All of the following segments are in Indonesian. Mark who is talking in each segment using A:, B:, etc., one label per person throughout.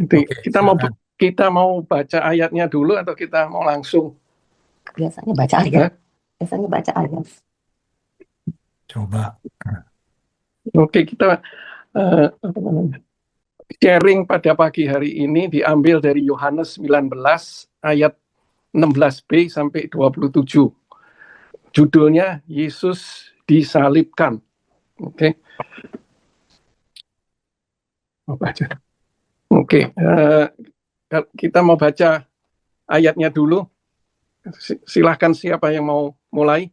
A: Oke, kita mau baca ayatnya dulu atau kita mau langsung?
B: Biasanya baca ayat. Biasanya baca ayat.
C: Coba.
A: Oke, kita sharing pada pagi hari ini diambil dari Yohanes 19 ayat 16b sampai 27. Judulnya Yesus disalibkan. Oke. Oke, kita mau baca ayatnya dulu. Silahkan siapa yang mau mulai.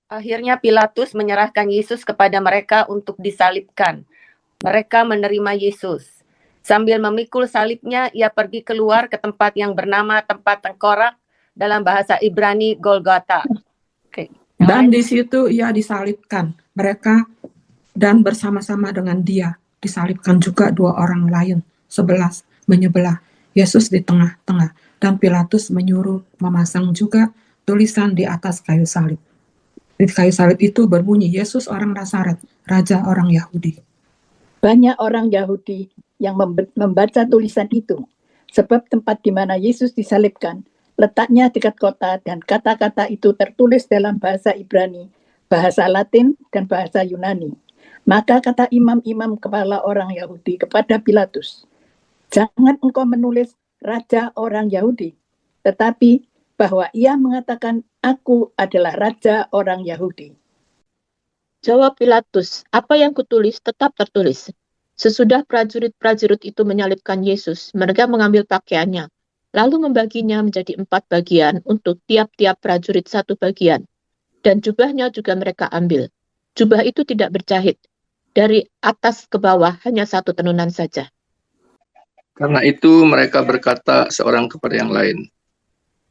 B: Akhirnya Pilatus menyerahkan Yesus kepada mereka untuk disalibkan. Mereka menerima Yesus. Sambil memikul salibnya, ia pergi keluar ke tempat yang bernama tempat tengkorak, dalam bahasa Ibrani Golgota. Oke.
D: Dan di situ ia disalibkan. Mereka dan bersama-sama dengan dia disalibkan juga dua orang lain, 11 menyebelah, Yesus di tengah-tengah. Dan Pilatus menyuruh memasang juga tulisan di atas kayu salib. Di kayu salib itu berbunyi, Yesus orang Nazaret, Raja orang Yahudi.
E: Banyak orang Yahudi yang membaca tulisan itu, sebab tempat di mana Yesus disalibkan letaknya dekat kota, dan kata-kata itu tertulis dalam bahasa Ibrani, bahasa Latin, dan bahasa Yunani. Maka kata imam-imam kepala orang Yahudi kepada Pilatus, "Jangan engkau menulis Raja orang Yahudi, tetapi bahwa ia mengatakan, aku adalah Raja orang Yahudi."
F: Jawab Pilatus, "Apa yang kutulis tetap tertulis." Sesudah prajurit-prajurit itu menyalibkan Yesus, mereka mengambil pakaiannya, lalu membaginya menjadi 4 bagian untuk tiap-tiap prajurit 1 bagian. Dan jubahnya juga mereka ambil. Jubah itu tidak berjahit. Dari atas ke bawah hanya 1 tenunan saja.
G: Karena itu mereka berkata seorang kepada yang lain,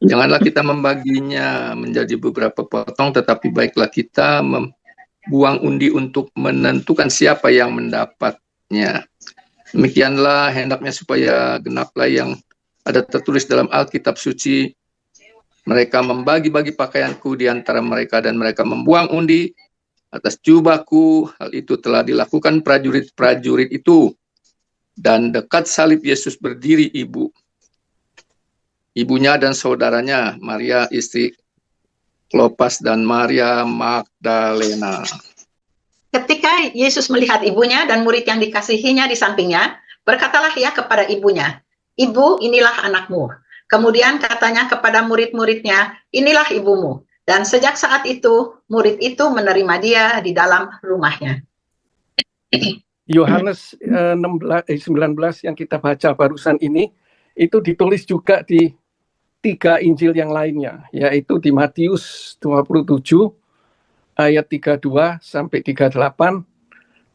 G: "Janganlah kita membaginya menjadi beberapa potong, tetapi baiklah kita membuang undi untuk menentukan siapa yang mendapatnya. Demikianlah hendaknya supaya genaplah yang ada tertulis dalam Alkitab suci. Mereka membagi-bagi pakaianku di antara mereka dan mereka membuang undi atas jubahku. Hal itu telah dilakukan prajurit-prajurit itu. Dan dekat salib Yesus berdiri ibunya dan saudaranya, Maria istri Klopas dan Maria Magdalena."
H: Ketika Yesus melihat ibunya dan murid yang dikasihinya di sampingnya, berkatalah ia kepada ibunya, "Ibu, inilah anakmu." Kemudian katanya kepada murid-muridnya, "Inilah ibumu." Dan sejak saat itu, murid itu menerima dia di dalam rumahnya.
A: Yohanes 19 yang kita baca barusan ini, itu ditulis juga di 3 Injil yang lainnya, yaitu di Matius 27 ayat 32 sampai 38,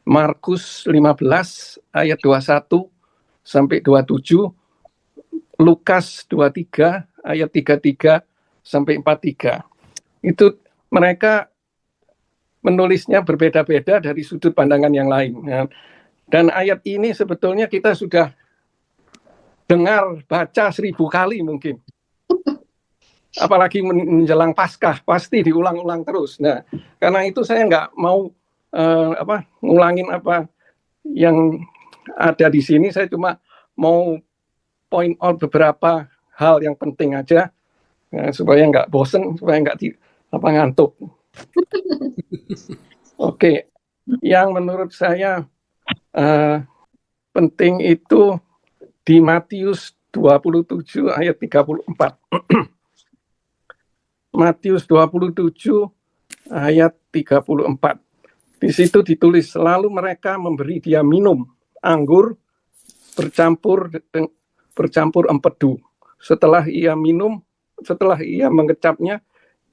A: Markus 15 ayat 21 sampai 27, Lukas 23 ayat 33 sampai 43. Itu mereka menulisnya berbeda-beda dari sudut pandangan yang lain. Dan ayat ini sebetulnya kita sudah dengar, baca 1000 kali mungkin. Apalagi menjelang Paskah, pasti diulang-ulang terus. Nah, karena itu saya nggak mau ngulangin apa yang ada di sini. Saya cuma mau point out beberapa hal yang penting aja, supaya nggak bosen, supaya nggak ngantuk. Oke, yang menurut saya penting itu di Matius 27 ayat 34. Matius 27 ayat 34. Di situ ditulis, lalu mereka memberi dia minum anggur bercampur empedu. Setelah ia mengecapnya,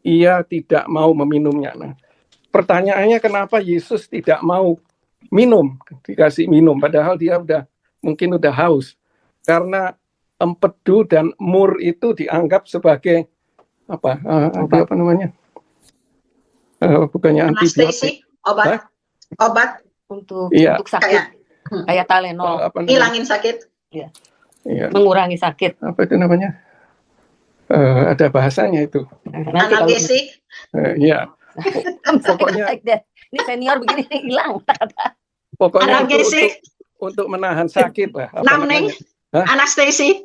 A: ia tidak mau meminumnya. Nah, pertanyaannya kenapa Yesus tidak mau dikasih minum, padahal dia mungkin udah haus. Karena empedu dan mur itu dianggap sebagai bukannya antibiotik,
H: obat
B: untuk sakit,
H: kayak
B: Tylenol,
H: hilangin sakit,
B: mengurangi sakit.
A: Apa itu namanya? Ada bahasanya itu.
H: Analgesik.
A: Iya. Pokoknya
B: ini senior begini hilang.
A: Pokoknya untuk menahan sakit lah.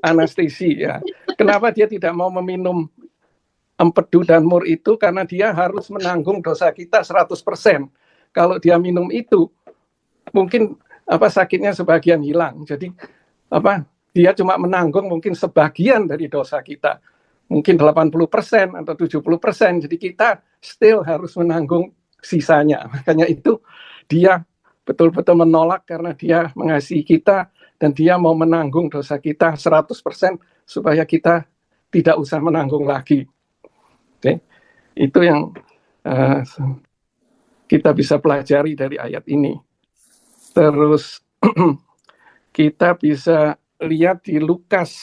A: Anastasi ya. Kenapa dia tidak mau meminum empedu dan mur itu? Karena dia harus menanggung dosa kita 100%. Kalau dia minum itu, mungkin sakitnya sebagian hilang. Jadi dia cuma menanggung mungkin sebagian dari dosa kita. Mungkin 80% atau 70%. Jadi kita still harus menanggung sisanya. Makanya itu dia betul-betul menolak karena dia mengasihi kita dan dia mau menanggung dosa kita 100% supaya kita tidak usah menanggung lagi. Oke. Itu yang kita bisa pelajari dari ayat ini. Terus kita bisa lihat di Lukas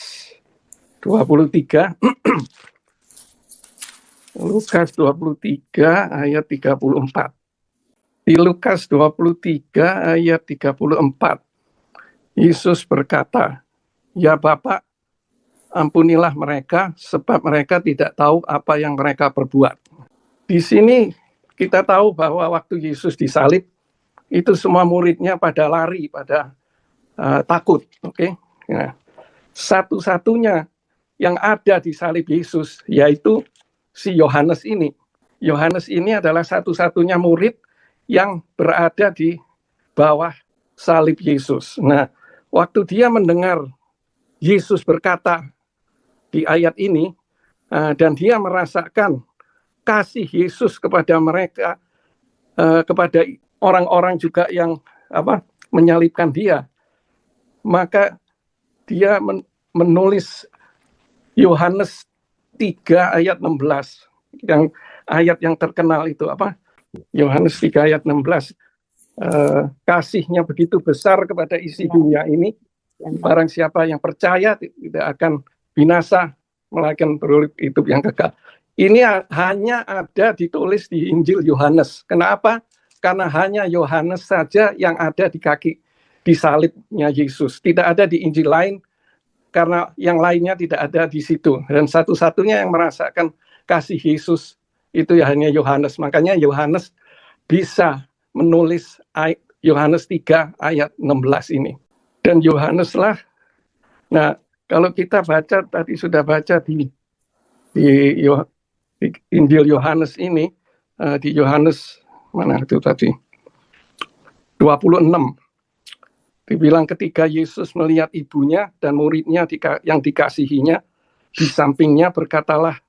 A: 23 Lukas 23 ayat 34. Di Lukas 23 ayat 34, Yesus berkata, "Ya Bapa, ampunilah mereka, sebab mereka tidak tahu apa yang mereka perbuat." Di sini kita tahu bahwa waktu Yesus disalib, itu semua muridnya pada lari, pada takut. Oke? Nah, satu-satunya yang ada di salib Yesus, yaitu si Yohanes ini. Yohanes ini adalah satu-satunya murid yang berada di bawah salib Yesus. Nah, waktu dia mendengar Yesus berkata di ayat ini, dan dia merasakan kasih Yesus kepada mereka, kepada orang-orang juga yang menyalibkan dia, maka dia menulis Yohanes 3 ayat 16, yang ayat yang terkenal itu Yohanes 3 ayat 16, kasihnya begitu besar kepada isi dunia ini, barang siapa yang percaya tidak akan binasa, melainkan beroleh hidup yang kekal. Ini hanya ada ditulis di Injil Yohanes. Kenapa? Karena hanya Yohanes saja yang ada di kaki di salibnya Yesus. Tidak ada di Injil lain, karena yang lainnya tidak ada di situ. Dan satu-satunya yang merasakan kasih Yesus itu ya hanya Yohanes. Makanya Yohanes bisa menulis Yohanes 3 ayat 16 ini. Dan Yohaneslah, nah kalau kita baca, tadi sudah baca di Injil Yohanes ini, di Yohanes, mana itu tadi? 26. Dibilang ketika Yesus melihat ibunya dan muridnya yang dikasihinya, di sampingnya berkatalah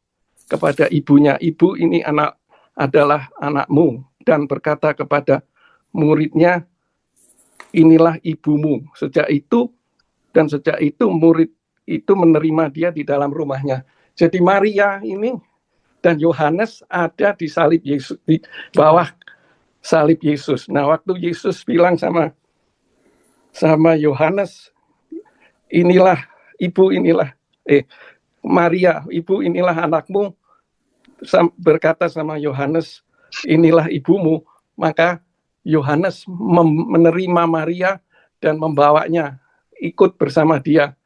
A: kepada ibunya, "Ibu, ini adalah anakmu." Dan berkata kepada muridnya, "Inilah ibumu." Sejak itu murid itu menerima dia di dalam rumahnya. Jadi Maria ini dan Yohanes ada di salib Yesus, di bawah salib Yesus. Nah, waktu Yesus bilang sama Yohanes, Maria, ibu, inilah anakmu, berkata sama Yohanes, "Inilah ibumu," maka Yohanes menerima Maria dan membawanya ikut bersama dia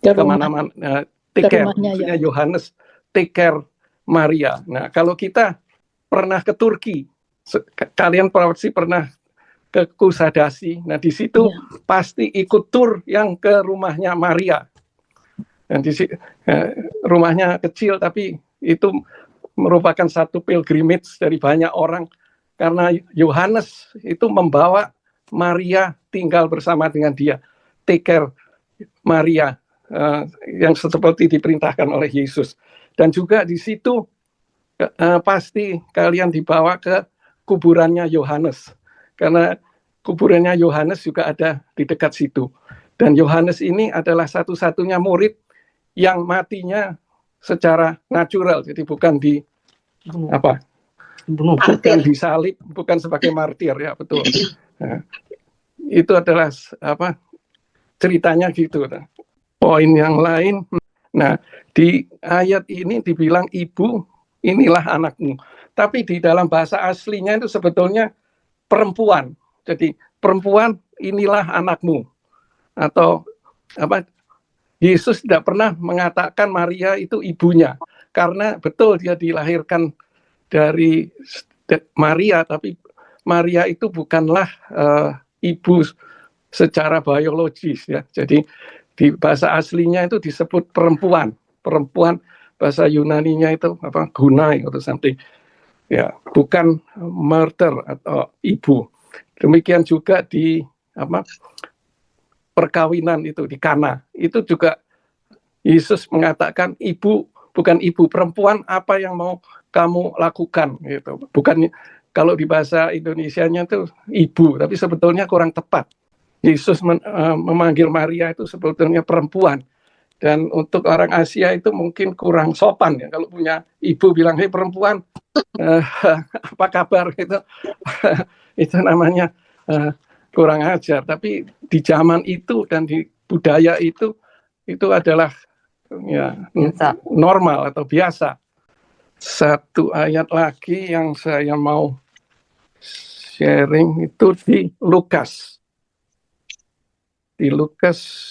A: kemana-mana. Maksudnya Yohanes take care Maria. Nah, kalau kita pernah ke Turki, kalian pasti pernah ke Kusadasi. Nah, di situ pasti ikut tur yang ke rumahnya Maria. Dan rumahnya kecil, tapi itu merupakan satu pilgrimage dari banyak orang, karena Yohanes itu membawa Maria tinggal bersama dengan dia, take care Maria, yang seperti diperintahkan oleh Yesus. Dan juga di situ pasti kalian dibawa ke kuburannya Yohanes, karena kuburannya Yohanes juga ada di dekat situ. Dan Yohanes ini adalah satu-satunya murid yang matinya secara natural, jadi bukan bukan disalib, bukan sebagai martir, ya betul. Nah, itu adalah ceritanya gitu. Poin yang lain, nah di ayat ini dibilang, "Ibu, inilah anakmu." Tapi di dalam bahasa aslinya itu sebetulnya perempuan. Jadi perempuan, inilah anakmu. Atau Yesus tidak pernah mengatakan Maria itu ibunya, karena betul dia dilahirkan dari Maria, tapi Maria itu bukanlah ibu secara biologis ya. Jadi di bahasa aslinya itu disebut perempuan. Perempuan bahasa Yunaninya itu apa? Gunai atau something. Ya, bukan murder atau ibu. Demikian juga di apa? Perkawinan itu di Kana. Itu juga Yesus mengatakan ibu bukan ibu, perempuan apa yang mau kamu lakukan gitu. Bukan kalau di bahasa Indonesianya itu ibu, tapi sebetulnya kurang tepat. Yesus memanggil Maria itu sebetulnya perempuan. Dan untuk orang Asia itu mungkin kurang sopan ya. Kalau punya ibu bilang, hei perempuan, apa kabar gitu. Itu namanya kurang ajar. Tapi di zaman itu dan di budaya itu adalah ya normal atau biasa. Satu ayat lagi yang saya mau sharing itu di Lukas. Di Lukas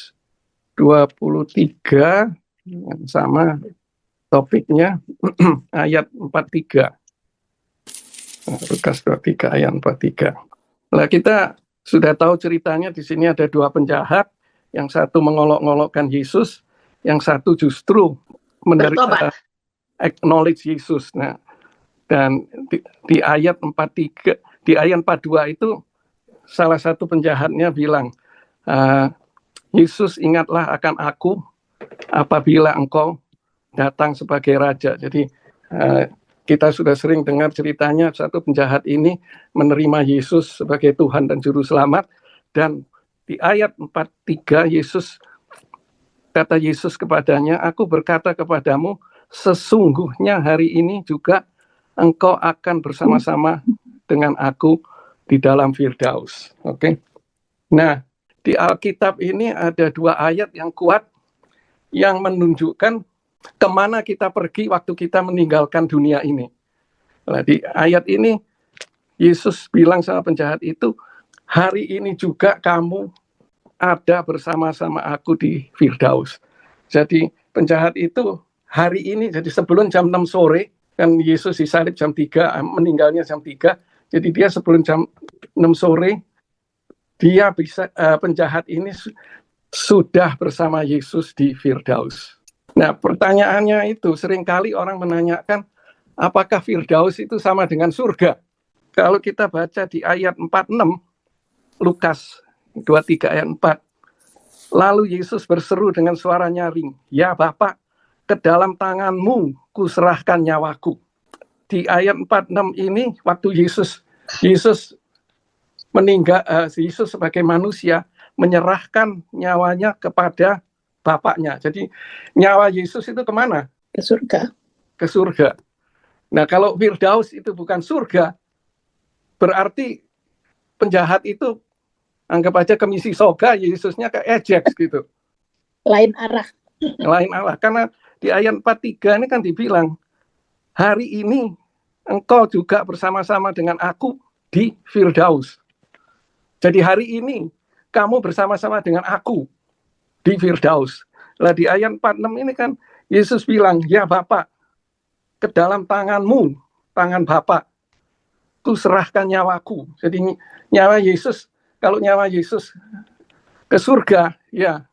A: 23 yang sama topiknya ayat 43. Lukas 23 ayat 43. Nah, kita sudah tahu ceritanya di sini ada dua penjahat, yang satu mengolok-olokkan Yesus, yang satu justru acknowledge Yesus. Nah, dan di ayat 43, di ayat 42 itu salah satu penjahatnya bilang, Yesus, ingatlah akan aku apabila engkau datang sebagai raja. Jadi kita sudah sering dengar ceritanya satu penjahat ini menerima Yesus sebagai Tuhan dan Juru Selamat. Dan di ayat 43 kata Yesus kepadanya, aku berkata kepadamu, sesungguhnya hari ini juga engkau akan bersama-sama dengan aku di dalam Firdaus. Oke. Nah, di Alkitab ini ada dua ayat yang kuat yang menunjukkan kemana kita pergi waktu kita meninggalkan dunia ini. Nah, di ayat ini Yesus bilang sama penjahat itu, hari ini juga kamu ada bersama-sama aku di Firdaus. Jadi penjahat itu hari ini, jadi sebelum jam 6 sore, kan Yesus disalib jam 3, meninggalnya jam 3, jadi dia sebelum jam 6 sore, dia bisa penjahat ini sudah bersama Yesus di Firdaus. Nah, pertanyaannya itu seringkali orang menanyakan, apakah Firdaus itu sama dengan surga? Kalau kita baca di ayat 46, Lukas 23 ayat 4, lalu Yesus berseru dengan suara nyaring, ya Bapa, ke dalam tanganmu kuserahkan nyawaku. Di ayat 46 ini, waktu Yesus meninggal, Yesus sebagai manusia menyerahkan nyawanya kepada Bapaknya. Jadi nyawa Yesus itu kemana?
E: Ke surga.
A: Ke surga. Nah, kalau Firdaus itu bukan surga, berarti penjahat itu anggap aja ke misi soga, Yesusnya ke ejek gitu.
E: Lain arah.
A: Lain arah. Karena di ayat 43 ini kan dibilang, hari ini engkau juga bersama-sama dengan aku di Firdaus. Jadi hari ini kamu bersama-sama dengan aku di Firdaus. Lah di ayat 46 ini kan Yesus bilang, ya Bapak, ke dalam tanganmu, tangan Bapak, ku serahkan nyawaku. Jadi nyawa Yesus, kalau nyawa Yesus ke surga, ya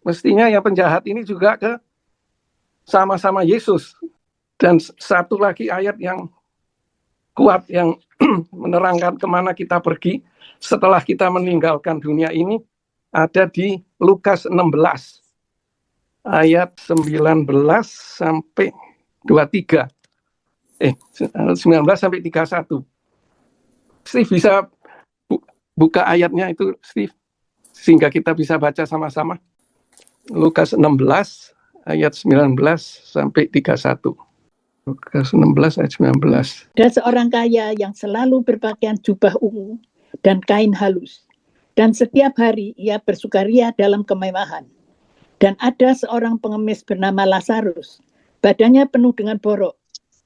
A: mestinya yang penjahat ini juga ke sama-sama Yesus. Dan satu lagi ayat yang kuat yang menerangkan kemana kita pergi setelah kita meninggalkan dunia ini ada di Lukas 16 ayat 19 sampai 23. 19 sampai 31. Steve bisa buka ayatnya itu, Steve, sehingga kita bisa baca sama-sama. Lukas 16 ayat 19 sampai 31. Lukas 16 ayat 19.
E: Ada seorang kaya yang selalu berpakaian jubah ungu dan kain halus. Dan setiap hari ia bersukaria dalam kemewahan. Dan ada seorang pengemis bernama Lazarus. Badannya penuh dengan borok.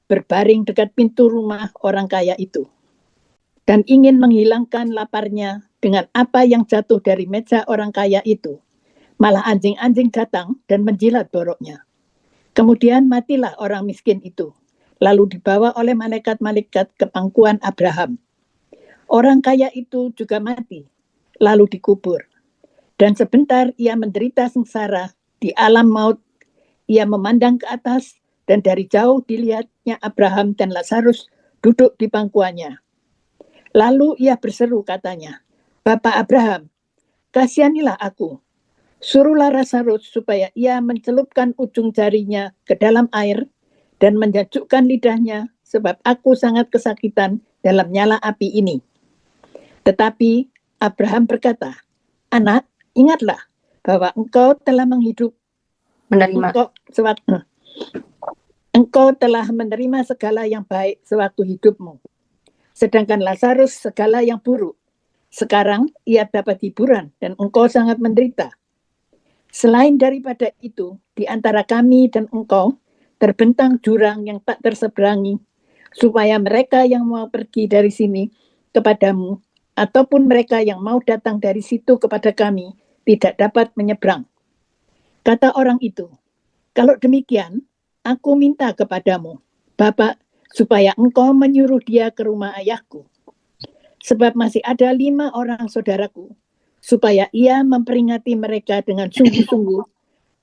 E: Berbaring dekat pintu rumah orang kaya itu. Dan ingin menghilangkan laparnya dengan apa yang jatuh dari meja orang kaya itu. Malah anjing-anjing datang dan menjilat boroknya. Kemudian matilah orang miskin itu. Lalu dibawa oleh malaikat-malaikat ke pangkuan Abraham. Orang kaya itu juga mati, lalu dikubur. Dan sebentar ia menderita sengsara di alam maut, ia memandang ke atas, dan dari jauh dilihatnya Abraham dan Lazarus duduk di pangkuannya. Lalu ia berseru katanya, Bapak Abraham, kasihanilah aku. Suruhlah Lazarus supaya ia mencelupkan ujung jarinya ke dalam air dan menjajukkan lidahnya, sebab aku sangat kesakitan dalam nyala api ini. Tetapi Abraham berkata, Anak, ingatlah bahwa engkau telah engkau telah menerima segala yang baik sewaktu hidupmu, sedangkan Lazarus segala yang buruk. Sekarang ia dapat hiburan dan engkau sangat menderita. Selain daripada itu, di antara kami dan engkau terbentang jurang yang tak terseberangi, supaya mereka yang mau pergi dari sini kepadamu, ataupun mereka yang mau datang dari situ kepada kami, tidak dapat menyeberang. Kata orang itu, kalau demikian, aku minta kepadamu, Bapak, supaya engkau menyuruh dia ke rumah ayahku. Sebab masih ada 5 orang saudaraku, supaya ia memperingati mereka dengan sungguh-sungguh,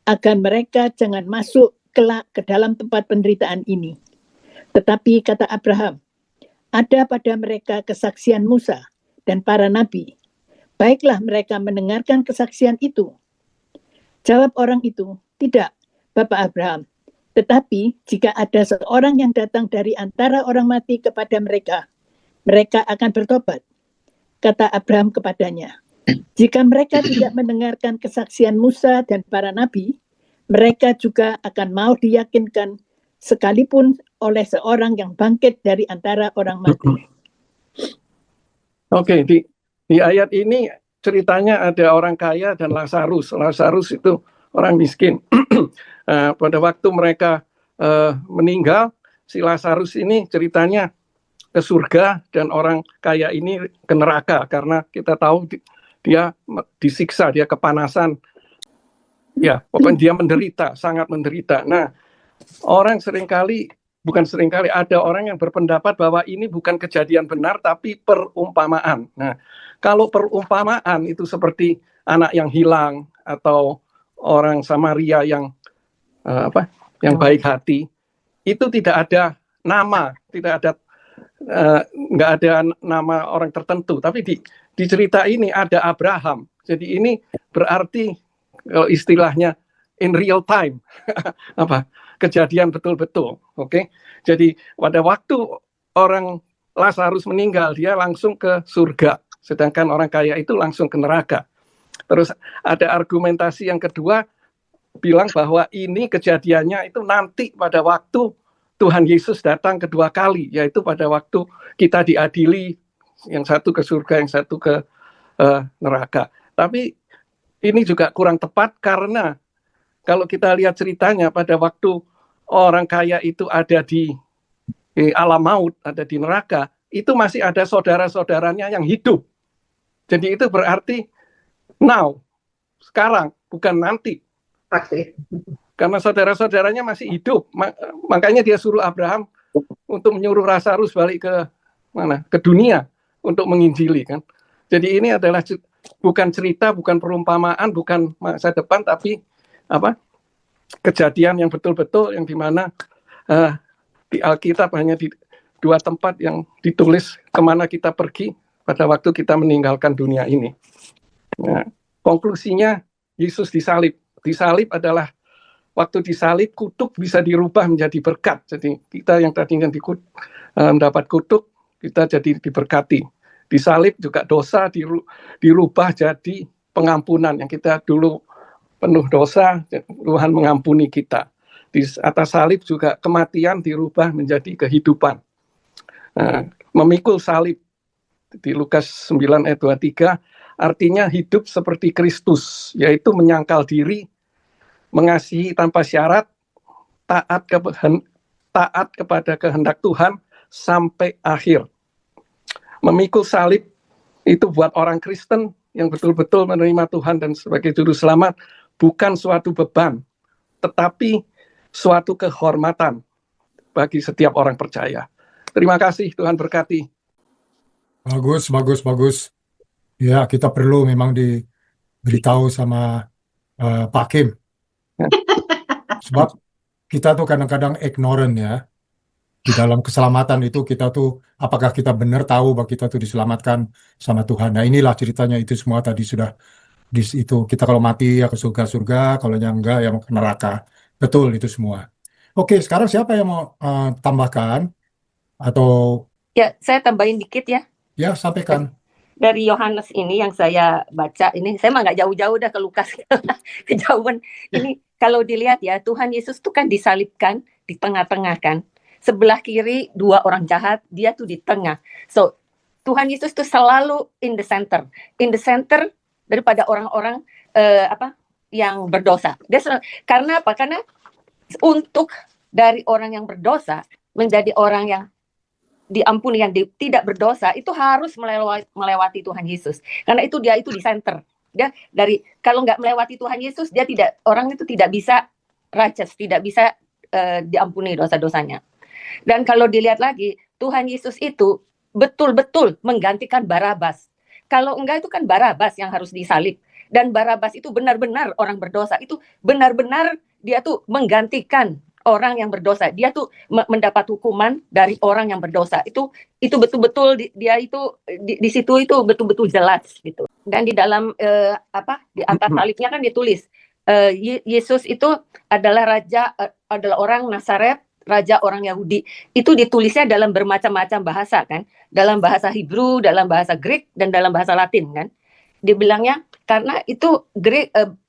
E: agar mereka jangan masuk kelak ke dalam tempat penderitaan ini. Tetapi kata Abraham, ada pada mereka kesaksian Musa dan para nabi. Baiklah mereka mendengarkan kesaksian itu. Jawab orang itu, tidak, Bapak Abraham. Tetapi jika ada seorang yang datang dari antara orang mati kepada mereka, mereka akan bertobat. Kata Abraham kepadanya, jika mereka tidak mendengarkan kesaksian Musa dan para nabi, mereka juga akan mau diyakinkan sekalipun oleh seorang yang bangkit dari antara orang mati.
A: Oke, di ayat ini ceritanya ada orang kaya dan Lazarus. Lazarus itu orang miskin. Pada waktu mereka meninggal, si Lazarus ini ceritanya ke surga dan orang kaya ini ke neraka, karena kita tahu dia disiksa, dia kepanasan. Ya, pokoknya dia menderita, sangat menderita. Nah, ada orang yang berpendapat bahwa ini bukan kejadian benar tapi perumpamaan. Nah, kalau perumpamaan itu seperti anak yang hilang atau orang Samaria yang baik hati, itu tidak ada nama, nggak ada nama orang tertentu. Tapi di cerita ini ada Abraham. Jadi ini berarti kalau istilahnya in real time, kejadian betul-betul. Oke. Jadi pada waktu orang Lazarus meninggal, dia langsung ke surga, sedangkan orang kaya itu langsung ke neraka. Terus ada argumentasi yang kedua, bilang bahwa ini kejadiannya itu nanti pada waktu Tuhan Yesus datang kedua kali, yaitu pada waktu kita diadili, yang satu ke surga, yang satu ke neraka. Tapi ini juga kurang tepat, karena kalau kita lihat ceritanya pada waktu orang kaya itu ada di alam maut, ada di neraka, itu masih ada saudara-saudaranya yang hidup. Jadi itu berarti now, sekarang, bukan nanti.
H: Pasti.
A: Karena saudara-saudaranya masih hidup, makanya dia suruh Abraham untuk menyuruh Lazarus balik ke mana? Ke dunia untuk menginjili, kan. Jadi ini adalah bukan cerita, bukan perumpamaan, bukan masa depan, tapi kejadian yang betul-betul, yang dimana di Alkitab hanya di 2 tempat yang ditulis kemana kita pergi pada waktu kita meninggalkan dunia ini. Nah, konklusinya Yesus disalib. Disalib adalah waktu disalib, kutuk bisa dirubah menjadi berkat. Jadi kita yang tadinya mendapat kutuk, kita jadi diberkati. Disalib juga dosa dirubah jadi pengampunan. Yang kita dulu penuh dosa, Tuhan mengampuni kita. Di atas salib juga kematian dirubah menjadi kehidupan. Memikul salib di Lukas 9 ayat 23 artinya hidup seperti Kristus, yaitu menyangkal diri, mengasihi tanpa syarat, taat kepada kehendak Tuhan sampai akhir. Memikul salib itu buat orang Kristen yang betul-betul menerima Tuhan dan sebagai juru selamat bukan suatu beban, tetapi suatu kehormatan bagi setiap orang percaya. Terima kasih, Tuhan berkati.
C: Bagus. Ya, kita perlu memang beritahu sama Pak Kim. Sebab kita tuh kadang-kadang ignorant ya. Di dalam keselamatan itu kita tuh, apakah kita benar tahu bahwa kita tuh diselamatkan sama Tuhan. Nah inilah ceritanya, itu semua tadi sudah itu. Kita kalau mati ya ke surga-surga, kalau yang enggak ya mau ke neraka. Betul itu semua. Oke, sekarang siapa yang mau tambahkan? Atau
B: Ya, saya tambahin dikit ya.
C: ya sampaikan.
B: Dari Yohanes ini yang saya baca ini, saya mah nggak jauh-jauh dah ke Lukas, kejauhan. Ini kalau dilihat ya, Tuhan Yesus tuh kan disalibkan di tengah-tengah kan. Sebelah kiri 2 orang jahat, dia tuh di tengah. So, Tuhan Yesus tuh selalu in the center daripada orang-orang yang berdosa. Karena apa? Karena untuk dari orang yang berdosa menjadi orang yang diampuni, yang tidak berdosa, itu harus melewati Tuhan Yesus. Karena itu dia itu di center. Dia kalau nggak melewati Tuhan Yesus, orang itu tidak bisa righteous, tidak bisa diampuni dosa-dosanya. Dan kalau dilihat lagi, Tuhan Yesus itu betul-betul menggantikan Barabas. Kalau enggak itu kan Barabas yang harus disalib. Dan Barabas itu benar-benar orang berdosa. Itu benar-benar dia tuh menggantikan orang yang berdosa. Dia tuh mendapat hukuman dari orang yang berdosa. Itu betul-betul dia itu di situ itu betul-betul jelas gitu. Dan di dalam di atas salibnya kan ditulis Yesus itu adalah adalah orang Nazaret, raja orang Yahudi. Itu ditulisnya dalam bermacam-macam bahasa kan. Dalam bahasa Hebrew, dalam bahasa Greek, dan dalam bahasa Latin kan. Dibilangnya karena itu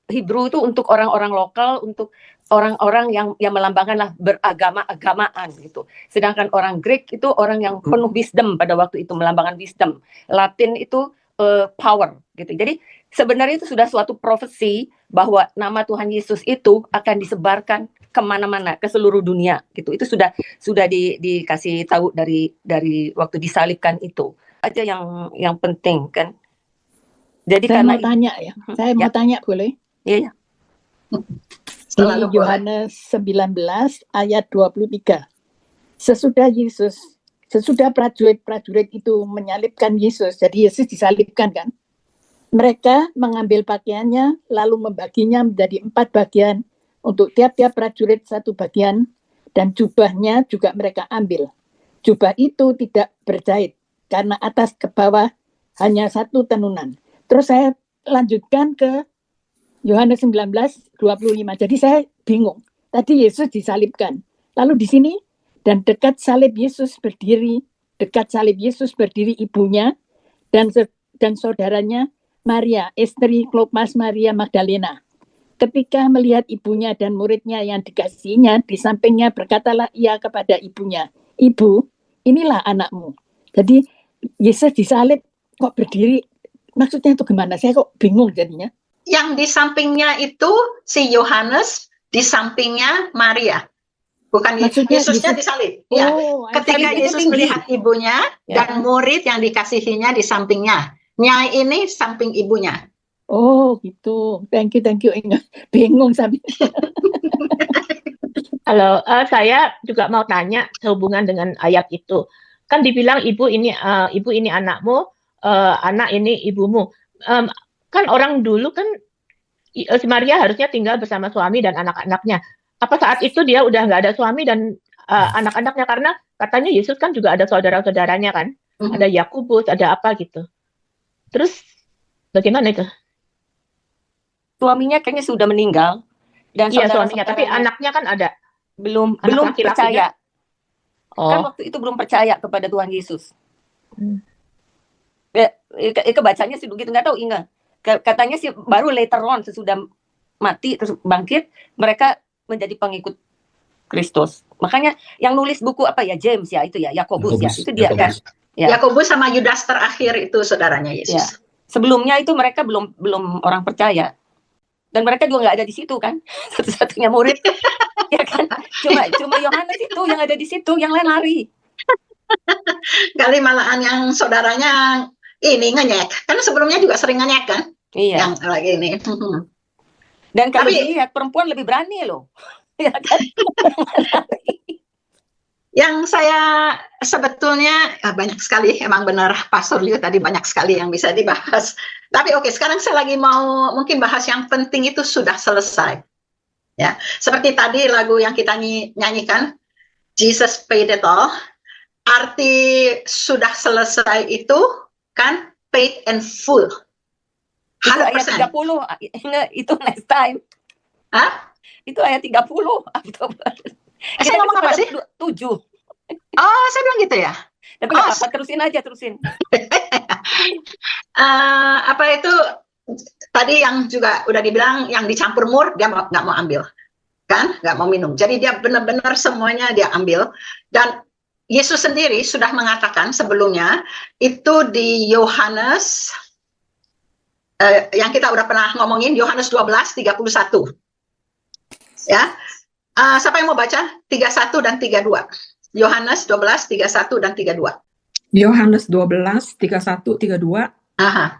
B: Hebrew itu untuk orang-orang lokal, untuk orang-orang yang melambangkanlah beragama-agamaan gitu. Sedangkan orang Greek itu orang yang penuh wisdom pada waktu itu, melambangkan wisdom. Latin itu power gitu. Jadi sebenarnya itu sudah suatu profesi bahwa nama Tuhan Yesus itu akan disebarkan kemana-mana, ke seluruh dunia gitu. Itu sudah dikasih tahu dari waktu disalibkan itu. Aja yang penting kan. Jadi
E: saya mau tanya ya. Saya mau tanya boleh?
B: Iya.
E: Di Yohanes 19 ayat 23. Sesudah prajurit itu menyalibkan Yesus, jadi Yesus disalibkan kan. Mereka mengambil pakaiannya lalu membaginya menjadi 4 bagian, untuk tiap-tiap prajurit 1 bagian, dan jubahnya juga mereka ambil. Jubah itu tidak berjahit karena atas ke bawah hanya 1 tenunan. Terus saya lanjutkan ke Yohanes 19:25. Jadi saya bingung. Tadi Yesus disalibkan. Lalu di sini dan dekat salib Yesus berdiri ibunya dan saudaranya Maria, istri Klopas Maria Magdalena. Ketika melihat ibunya dan muridnya yang dikasihinya di sampingnya, berkatalah ia kepada ibunya, "Ibu, inilah anakmu." Jadi Yesus disalib kok berdiri. Maksudnya itu gimana? Saya kok bingung jadinya.
H: Yang di sampingnya itu si Yohanes, di sampingnya Maria. Bukan Yesusnya disalib. Ya. Ketika Yesus melihat ibunya dan murid yang dikasihinya di sampingnya. Nyai ini samping ibunya.
E: Oh gitu. Thank you Inga. Bingung sampai.
F: Halo, saya juga mau tanya sehubungan dengan ayat itu. Kan dibilang ibu ini anakmu, anak ini ibumu. Kan orang dulu kan si Maria harusnya tinggal bersama suami dan anak-anaknya. Apa saat itu dia udah nggak ada suami dan anak-anaknya, karena katanya Yesus kan juga ada saudara-saudaranya kan, ada Yakobus, ada apa gitu. Terus bagaimana itu?
B: Suaminya kayaknya sudah meninggal dan
F: suaminya, tapi anaknya kan ada.
B: Belum percaya. Kan waktu itu belum percaya kepada Tuhan Yesus. Kebacanya sih begitu, nggak tahu Inga. Katanya sih baru later on sesudah mati terus bangkit mereka menjadi pengikut Kristus. Makanya yang nulis buku apa ya, James ya, itu ya, Yakobus ya, itu dia kan.
H: Ya. Yakobus sama Yudas terakhir itu saudaranya Yesus. Ya.
B: Sebelumnya itu mereka belum orang percaya. Dan mereka juga nggak ada di situ kan. Satu-satunya murid. Ya kan? Cuma Yohanes itu yang ada di situ, yang lain lari.
H: Kali malahan yang saudaranya ini ngenyek. Kan sebelumnya juga sering ngenyek kan?
B: Iya.
H: Yang lagi ini.
B: Dan kalau dilihat perempuan lebih berani loh. Ya kan?
H: Yang saya sebetulnya banyak sekali, emang benar Pastor Liu tadi banyak sekali yang bisa dibahas. Tapi oke, sekarang saya lagi mau mungkin bahas yang penting itu sudah selesai. Ya, seperti tadi lagu yang kita nyanyikan, Jesus paid it all. Arti sudah selesai itu kan paid in full. 100%.
B: Itu ayat 30, itu next time.
H: Hah?
B: Itu ayat 30.
H: Saya ngomong apa sih?
B: 7.
H: Oh, saya bilang gitu ya?
B: Tapi nggak apa-apa, terusin.
H: Apa itu, tadi yang juga udah dibilang, yang dicampur mur, dia nggak mau ambil. Kan? Nggak mau minum. Jadi dia benar-benar semuanya dia ambil. Dan Yesus sendiri sudah mengatakan sebelumnya, itu di Yohanes, yang kita udah pernah ngomongin, Yohanes 12:31. Ya, siapa yang mau baca 31 dan 32? Yohanes 12, 31 dan 32.
D: Yohanes 12, 31, 32.
H: Aha.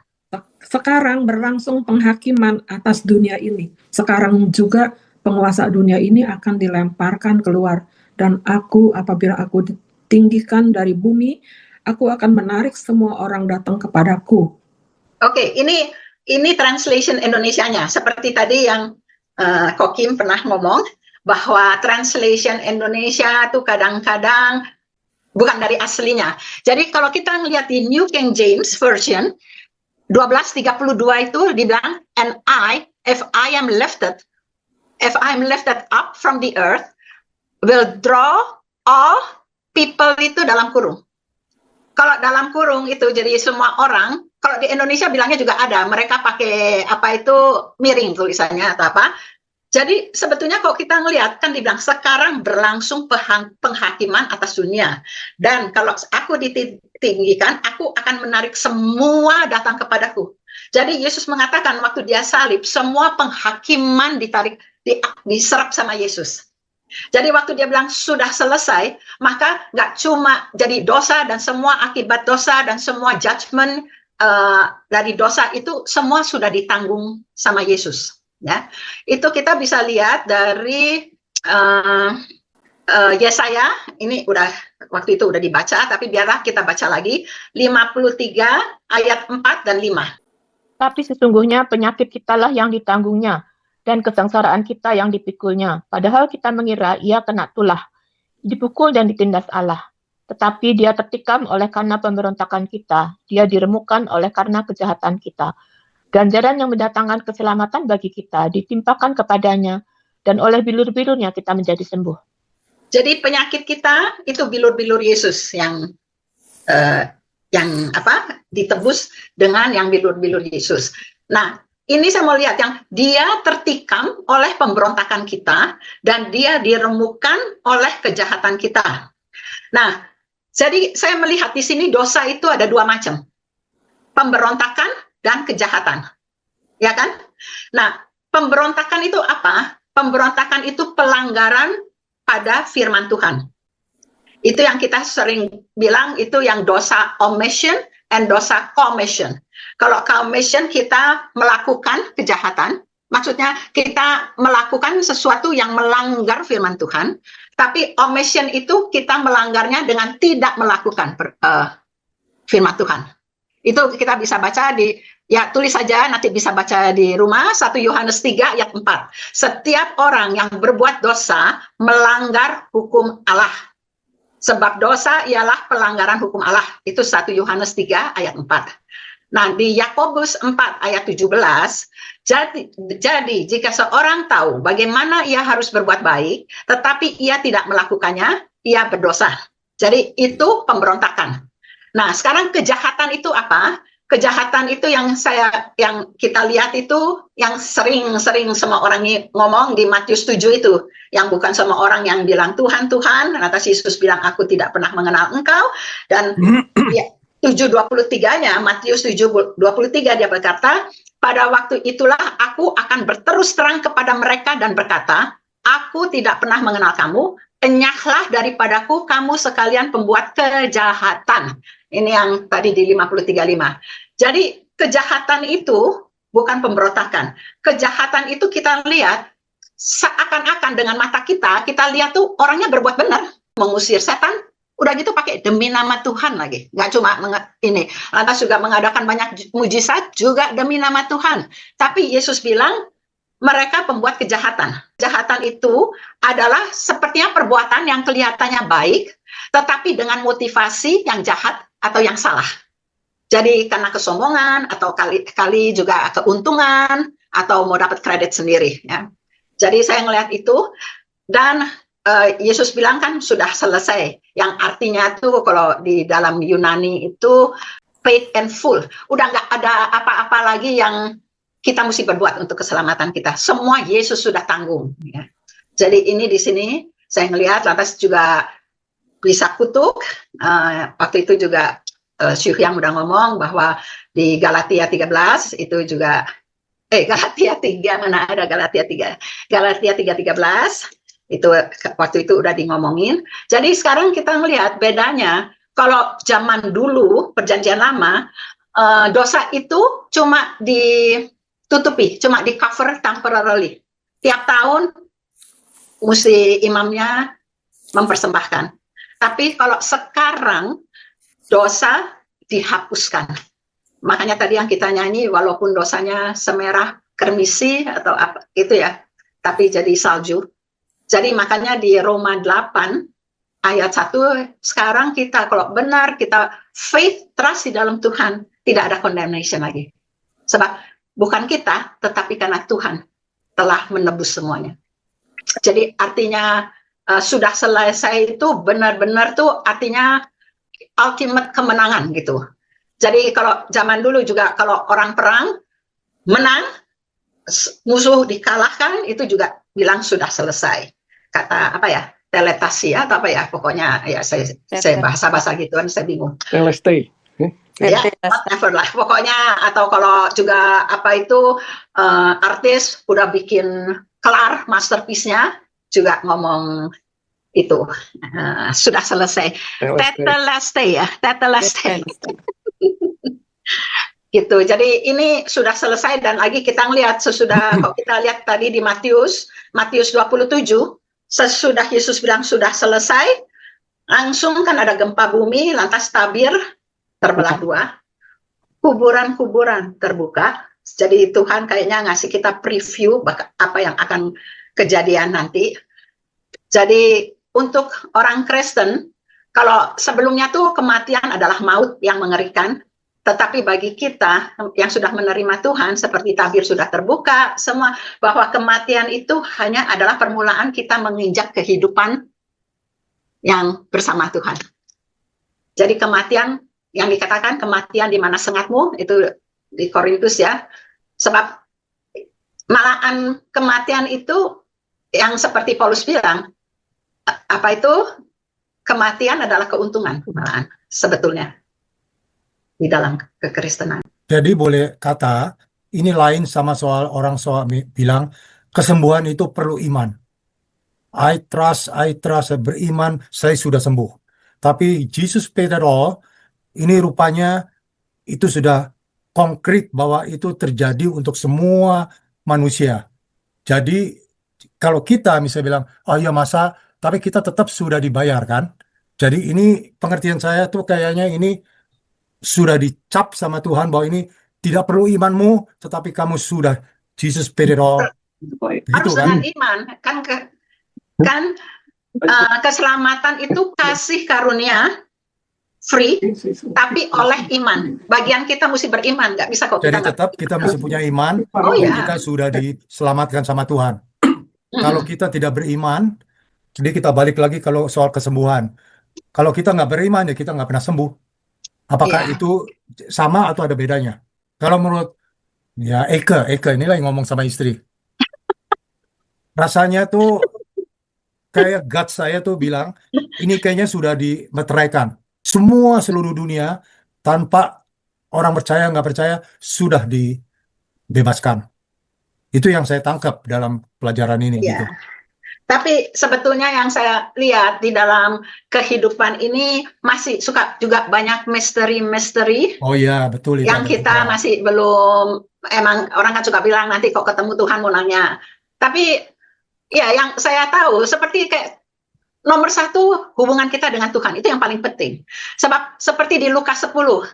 D: Sekarang berlangsung penghakiman atas dunia ini. Sekarang juga penguasa dunia ini akan dilemparkan keluar. Dan apabila aku ditinggikan dari bumi, aku akan menarik semua orang datang kepadaku. Oke,
H: ini translation Indonesianya. Seperti tadi yang Kokim pernah ngomong, bahwa translation Indonesia itu kadang-kadang bukan dari aslinya. Jadi kalau kita ngelihat di New King James Version 12:32 itu dibilang, and if I am lifted up from the earth, will draw all people, itu dalam kurung. Kalau dalam kurung itu jadi semua orang. Kalau di Indonesia bilangnya juga ada, mereka pakai apa itu miring tulisannya atau apa. Jadi sebetulnya kalau kita ngelihat kan dibilang sekarang berlangsung penghakiman atas dunia. Dan kalau aku ditinggikan, aku akan menarik semua datang kepadaku. Jadi Yesus mengatakan waktu dia salib, semua penghakiman diserap sama Yesus. Jadi waktu dia bilang sudah selesai, maka nggak cuma jadi dosa dan semua akibat dosa dan semua judgment dari dosa itu semua sudah ditanggung sama Yesus. Ya, itu kita bisa lihat dari Yesaya, ini waktu itu udah dibaca, tapi biarlah kita baca lagi 53 ayat 4 dan 5.
F: Tapi sesungguhnya penyakit kitalah yang ditanggungnya, dan kesengsaraan kita yang dipikulnya. Padahal kita mengira ia kena tulah, dipukul dan ditindas Allah. Tetapi dia tertikam oleh karena pemberontakan kita, dia diremukkan oleh karena kejahatan kita. Ganjaran yang mendatangkan keselamatan bagi kita ditimpakan kepadanya, dan oleh bilur-bilurnya kita menjadi sembuh.
H: Jadi penyakit kita itu bilur-bilur Yesus yang ditebus dengan yang bilur-bilur Yesus. Nah, ini saya mau lihat yang dia tertikam oleh pemberontakan kita dan dia diremukkan oleh kejahatan kita. Nah, jadi saya melihat di sini dosa itu ada dua macam. Pemberontakan dan kejahatan. Ya kan? Nah, pemberontakan itu apa? Pemberontakan itu pelanggaran pada firman Tuhan. Itu yang kita sering bilang, itu yang dosa omission and dosa commission. Kalau commission kita melakukan kejahatan, maksudnya kita melakukan sesuatu yang melanggar firman Tuhan, tapi omission itu kita melanggarnya dengan tidak melakukan firman Tuhan. Itu kita bisa baca tulis saja, nanti bisa baca di rumah, 1 Yohanes 3 ayat 4. Setiap orang yang berbuat dosa melanggar hukum Allah. Sebab dosa ialah pelanggaran hukum Allah. Itu 1 Yohanes 3 ayat 4. Nah, di Yakobus 4 ayat 17, jadi jika seorang tahu bagaimana ia harus berbuat baik, tetapi ia tidak melakukannya, ia berdosa. Jadi itu pemberontakan. Nah, sekarang kejahatan itu apa? Kejahatan itu yang kita lihat itu yang sering semua orang ngomong di Matius 7 itu, yang bukan semua orang yang bilang Tuhan, Tuhan, atas Yesus bilang aku tidak pernah mengenal engkau, dan 7:23-nya, Matius 7:23 dia berkata, pada waktu itulah aku akan berterus terang kepada mereka dan berkata, aku tidak pernah mengenal kamu, enyahlah daripadaku kamu sekalian pembuat kejahatan. Ini yang tadi di 53:5. Jadi kejahatan itu bukan pemberontakan. Kejahatan itu kita lihat seakan-akan dengan mata kita lihat tuh orangnya berbuat benar. mengusir setan, udah gitu pakai demi nama Tuhan lagi. Nggak cuma ini, lantas juga mengadakan banyak mujizat juga demi nama Tuhan. Tapi Yesus bilang mereka pembuat kejahatan. Kejahatan itu adalah sepertinya perbuatan yang kelihatannya baik, tetapi dengan motivasi yang jahat atau yang salah. Jadi karena kesombongan atau kali juga keuntungan atau mau dapat kredit sendiri. Ya. Jadi saya ngelihat itu dan Yesus bilang kan sudah selesai. Yang artinya tuh kalau di dalam Yunani itu paid and full. Udah nggak ada apa-apa lagi yang kita mesti berbuat untuk keselamatan kita. Semua Yesus sudah tanggung. Ya. Jadi ini di sini saya ngelihat lantas juga bisa kutuk. Waktu itu juga Syuh yang udah ngomong bahwa di Galatia 13 itu juga Galatia 3 mana ada Galatia 3. Galatia 3:13 itu waktu itu udah ngomongin. Jadi sekarang kita melihat bedanya kalau zaman dulu perjanjian lama dosa itu cuma ditutupi, cuma di cover temporarily. Tiap tahun mesti imamnya mempersembahkan. Tapi kalau sekarang dosa dihapuskan. Makanya tadi yang kita nyanyi walaupun dosanya semerah kermisi atau apa itu ya, tapi jadi salju. Jadi makanya di Roma 8 ayat 1 sekarang kita kalau benar kita faith trust di dalam Tuhan tidak ada condemnation lagi. Sebab bukan kita tetapi karena Tuhan telah menebus semuanya. Jadi artinya sudah selesai itu benar-benar tuh artinya ultimate kemenangan gitu. Jadi kalau zaman dulu juga kalau orang perang menang musuh dikalahkan itu juga bilang sudah selesai. Kata apa ya, teletasia atau apa ya, pokoknya ya saya bahasa-bahasa gituan saya bingung.
A: Telestai.
H: Ya, whatever lah, pokoknya atau kalau juga apa itu artis udah bikin kelar masterpiece-nya juga ngomong itu sudah selesai. Tetelestai ya, tetelestai. Gitu. Jadi ini sudah selesai dan lagi kita ngelihat sesudah kalau kita lihat tadi di Matius 27 sesudah Yesus bilang sudah selesai, langsung kan ada gempa bumi, lantas tabir terbelah dua, kuburan-kuburan terbuka. Jadi Tuhan kayaknya ngasih kita preview apa yang akan kejadian nanti. Jadi untuk orang Kristen, kalau sebelumnya tuh kematian adalah maut yang mengerikan, tetapi bagi kita yang sudah menerima Tuhan, seperti tabir sudah terbuka, semua bahwa kematian itu hanya adalah permulaan kita menginjak kehidupan yang bersama Tuhan. Jadi kematian yang dikatakan kematian di mana sengatmu, itu di Korintus ya, sebab malahan kematian itu yang seperti Paulus bilang, apa itu? Kematian adalah keuntungan malahan sebetulnya di dalam kekristenan.
C: Jadi boleh kata ini lain sama soal orang bilang kesembuhan itu perlu iman. I trust, saya beriman, saya sudah sembuh. Tapi Jesus paid it all, ini rupanya itu sudah konkret bahwa itu terjadi untuk semua manusia. Jadi kalau kita misalnya bilang, oh iya masa, tapi kita tetap sudah dibayar kan. Jadi ini pengertian saya tuh kayaknya ini sudah dicap sama Tuhan bahwa ini tidak perlu imanmu, tetapi kamu sudah Jesus paid it all.
H: Harus dengan iman, kan keselamatan itu kasih karunia free, tapi oleh iman. Bagian kita mesti beriman, nggak bisa kok.
C: Jadi tetap kita mesti punya iman, kita sudah diselamatkan sama Tuhan. Kalau kita tidak beriman, jadi kita balik lagi kalau soal kesembuhan. Kalau kita nggak beriman ya kita nggak pernah sembuh. Apakah itu sama atau ada bedanya? Kalau menurut ya Eka inilah yang ngomong sama istri. Rasanya tuh kayak gut saya tuh bilang ini kayaknya sudah dimeteraikan. Semua seluruh dunia tanpa orang percaya nggak percaya sudah dibebaskan. Itu yang saya tangkap dalam pelajaran ini. Gitu.
H: Tapi sebetulnya yang saya lihat di dalam kehidupan ini masih suka juga banyak misteri-misteri.
C: Oh iya, betul.
H: Yang kita masih belum, emang orang kan suka bilang nanti kok ketemu Tuhan mau nanya. Tapi ya yang saya tahu seperti kayak nomor satu hubungan kita dengan Tuhan, itu yang paling penting. Sebab seperti di Lukas 10-19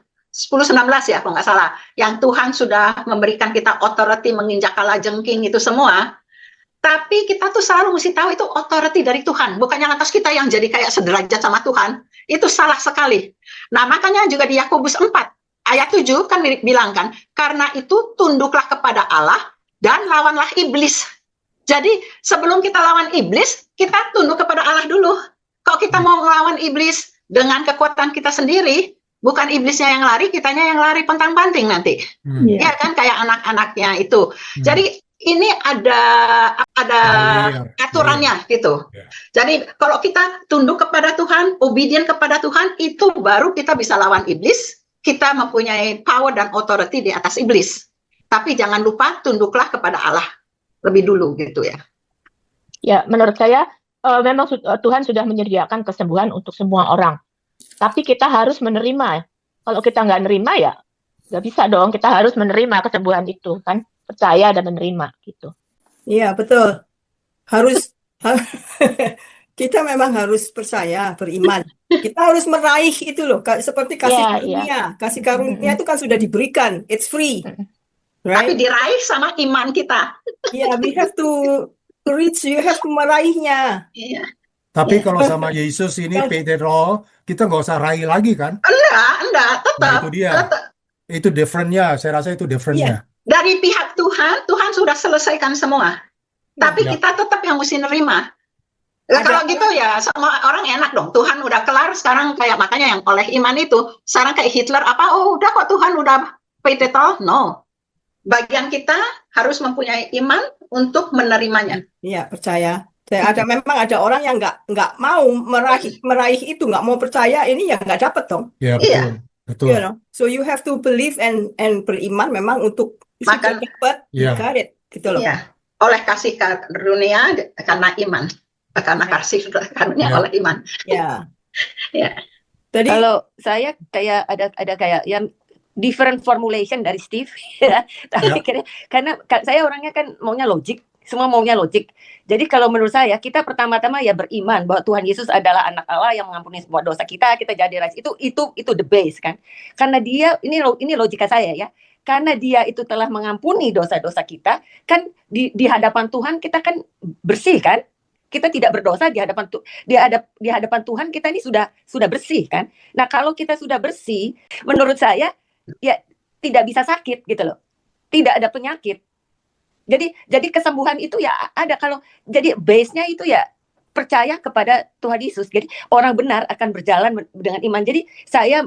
H: ya kalau nggak salah, yang Tuhan sudah memberikan kita authority menginjak kalajengking itu semua, tapi kita tuh selalu mesti tahu itu authority dari Tuhan, bukannya lantas kita yang jadi kayak sederajat sama Tuhan. Itu salah sekali. Nah, makanya juga di Yakobus 4 ayat 7 kan bilang kan, karena itu tunduklah kepada Allah dan lawanlah iblis. Jadi sebelum kita lawan iblis, kita tunduk kepada Allah dulu. Kalau kita mau melawan iblis dengan kekuatan kita sendiri, bukan iblisnya yang lari, kitanya yang lari pontang-panting nanti. Ya kan, kayak anak-anaknya itu. Jadi ini ada aturannya gitu. Jadi kalau kita tunduk kepada Tuhan, obedient kepada Tuhan, itu baru kita bisa lawan iblis. Kita mempunyai power dan authority di atas iblis. Tapi jangan lupa tunduklah kepada Allah lebih dulu gitu ya.
F: Ya, menurut saya memang Tuhan sudah menyediakan kesembuhan untuk semua orang. Tapi kita harus menerima. Kalau kita nggak nerima ya nggak bisa dong. Kita harus menerima kesembuhan itu kan, percaya dan menerima gitu.
I: Iya betul. Harus kita memang harus percaya, beriman. Kita harus meraih itu loh, seperti kasih karunia. Kasih karunia itu kan sudah diberikan, it's free. Right?
H: Tapi diraih sama iman kita.
I: Yeah, we have to reach, you have to meraihnya.
H: Iya.
C: Tapi kalau sama Yesus ini Pedro, kita nggak usah raih lagi kan?
H: Enggak, tetap.
C: Nah, itu dia. Itu different-nya, saya rasa itu different-nya.
H: Dari pihak Tuhan sudah selesaikan semua. Tapi kita tetap yang mesti nerima. Kalau gitu ya sama orang enak dong. Tuhan udah kelar, sekarang kayak makanya yang oleh iman itu, sekarang kayak Hitler apa? Oh udah kok Tuhan udah Pedro? No. Bagian kita harus mempunyai iman untuk menerimanya.
I: Iya, percaya. Memang ada orang yang nggak mau meraih itu, nggak mau percaya, ini ya nggak dapat dong.
C: Ya, betul.
I: You know? So you have to believe and beriman memang untuk
H: Makan
I: dapat gitu loh.
H: Iya. Oleh kasih karunia karena iman, karena kasih karunia oleh iman.
I: Ya.
B: Tadi kalau saya kayak ada kayak yang different formulation dari Steve ya. Tapi karena saya orangnya kan maunya logik, semua maunya logik. Jadi kalau menurut saya kita pertama-tama ya beriman bahwa Tuhan Yesus adalah anak Allah yang mengampuni semua dosa kita jadi raja. Itu the base kan. Karena dia ini logika saya ya. Karena dia itu telah mengampuni dosa-dosa kita, kan di hadapan Tuhan kita kan bersih kan? Kita tidak berdosa di hadapan Tuhan, kita ini sudah bersih kan? Nah, kalau kita sudah bersih, menurut saya ya tidak bisa sakit gitu loh. Tidak ada penyakit. Jadi kesembuhan itu ya ada kalau jadi base-nya itu ya percaya kepada Tuhan Yesus. Jadi orang benar akan berjalan dengan iman. Jadi saya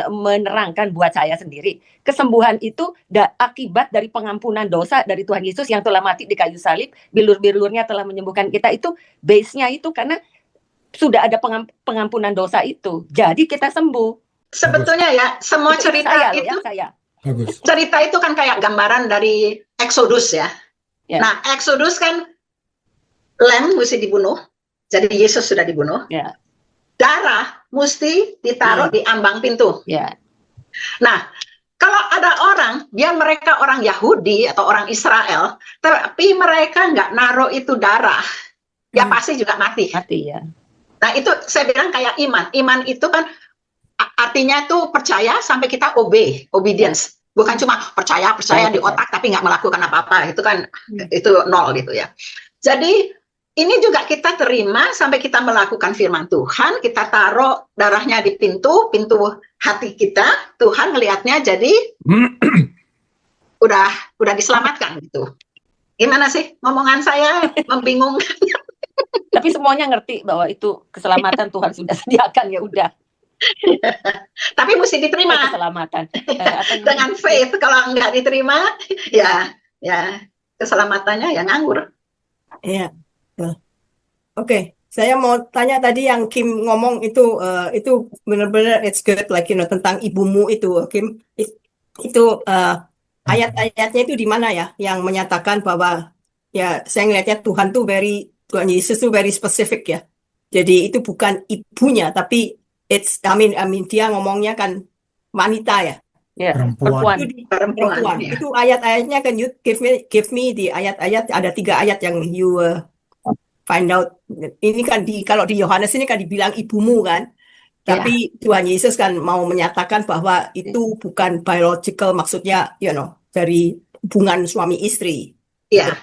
B: menerangkan buat saya sendiri, kesembuhan itu akibat dari pengampunan dosa dari Tuhan Yesus yang telah mati di kayu salib, bilur-bilurnya telah menyembuhkan kita. Itu base-nya itu karena sudah ada pengampunan dosa itu. Jadi kita sembuh.
H: Sebetulnya ya semua cerita itu cerita itu kan kayak gambaran dari Exodus ya. Nah, Exodus kan lamb mesti dibunuh. Jadi Yesus sudah dibunuh. Darah mesti ditaruh di ambang pintu. Nah, kalau ada orang, biar mereka orang Yahudi atau orang Israel, tapi mereka nggak naruh itu darah, ya pasti juga mati. Nah, itu saya bilang kayak iman. Iman itu kan artinya tuh percaya sampai kita obedience. Bukan cuma percaya di otak tapi nggak melakukan apa-apa. Itu kan itu nol gitu ya. Jadi ini juga kita terima sampai kita melakukan firman Tuhan, kita taruh darahnya di pintu hati kita, Tuhan melihatnya jadi udah diselamatkan gitu. Gimana sih ngomongan saya membingungkan?
B: Tapi semuanya ngerti bahwa itu keselamatan Tuhan sudah sediakan, ya udah.
H: Tapi mesti diterima.
B: Keselamatan.
H: Dengan faith, kalau nggak diterima, ya keselamatannya ya nganggur.
I: Iya. Oke, saya mau tanya tadi yang Kim ngomong itu benar-benar it's good, like tentang ibumu itu, Kim. Itu ayat-ayatnya itu di mana ya yang menyatakan bahwa ya saya ngelihatnya Tuhan Yesus tuh very specific ya. Jadi itu bukan ibunya tapi dia ngomongnya kan wanita ya.
B: Perempuan.
I: Itu ayat-ayatnya kan you give me di ayat-ayat ada 3 ayat yang you find out. Ini kan kalau di Yohanes ini kan dibilang ibumu kan. Tapi Tuhan Yesus kan mau menyatakan bahwa itu bukan biological, maksudnya dari hubungan suami istri.
H: Iya.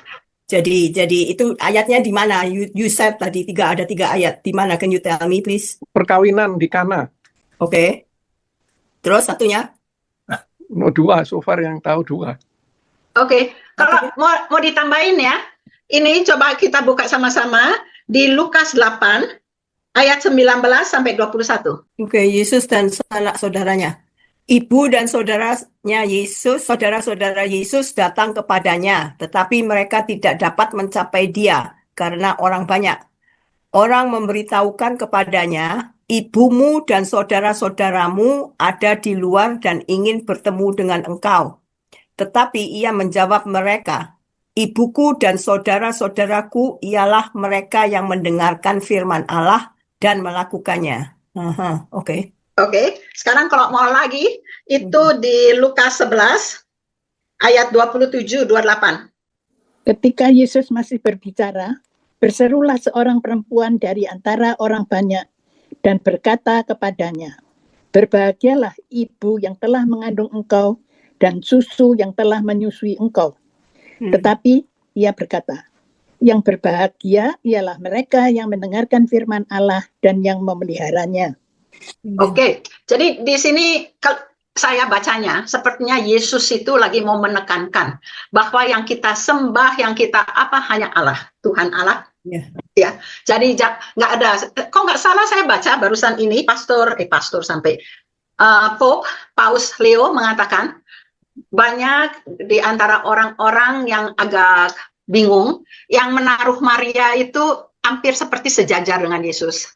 I: Jadi itu ayatnya di mana? You said tadi ada 3 ayat. Di mana? Can you tell me please?
A: Perkawinan di Kana.
I: Oke. Terus satunya?
A: Dua, so far yang tahu 2.
H: Oke. Kalau mau ditambahin ya, ini coba kita buka sama-sama di Lukas 8 ayat 19 sampai 21.
I: Oke, Yesus dan anak saudaranya. Ibu dan saudaranya Yesus, saudara-saudara Yesus datang kepadanya, tetapi mereka tidak dapat mencapai dia karena orang banyak. Orang memberitahukan kepadanya, ibumu dan saudara-saudaramu ada di luar dan ingin bertemu dengan engkau. Tetapi ia menjawab mereka, ibuku dan saudara-saudaraku ialah mereka yang mendengarkan firman Allah dan melakukannya. Oke.
H: Oke, sekarang kalau mau lagi, itu di Lukas 11, ayat 27-28.
E: Ketika Yesus masih berbicara, berserulah seorang perempuan dari antara orang banyak dan berkata kepadanya, berbahagialah ibu yang telah mengandung engkau dan susu yang telah menyusui engkau. Tetapi ia berkata, yang berbahagia ialah mereka yang mendengarkan firman Allah dan yang memeliharanya.
H: Oke, jadi di sini saya bacanya sepertinya Yesus itu lagi mau menekankan bahwa yang kita sembah, yang kita hanya Allah, Tuhan Allah. Ya, jadi nggak ada. Kok nggak salah saya baca barusan ini pastor sampai Pope Paus Leo mengatakan banyak di antara orang-orang yang agak bingung, yang menaruh Maria itu hampir seperti sejajar dengan Yesus.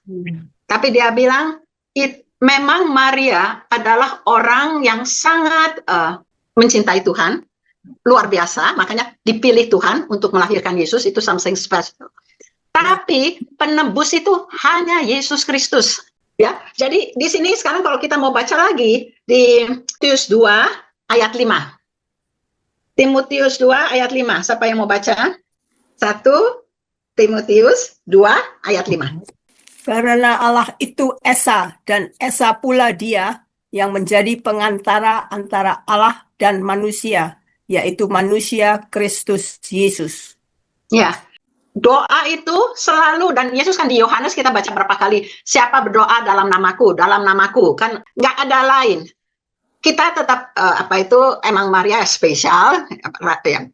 H: Tapi dia bilang, memang Maria adalah orang yang sangat mencintai Tuhan, luar biasa, makanya dipilih Tuhan untuk melahirkan Yesus, itu something special. Tapi penebus itu hanya Yesus Kristus. Ya, jadi di sini sekarang kalau kita mau baca lagi, di Timotius 2 ayat 5. Timotius 2 ayat 5. Siapa yang mau baca? 1 Timotius 2 ayat 5.
I: Karena Allah itu Esa, dan Esa pula Dia yang menjadi pengantara antara Allah dan manusia, yaitu manusia Kristus Yesus.
H: Ya, doa itu selalu, dan Yesus kan di Yohanes kita baca berapa kali, siapa berdoa dalam namaku, kan nggak ada lain. Kita tetap emang Maria spesial, yang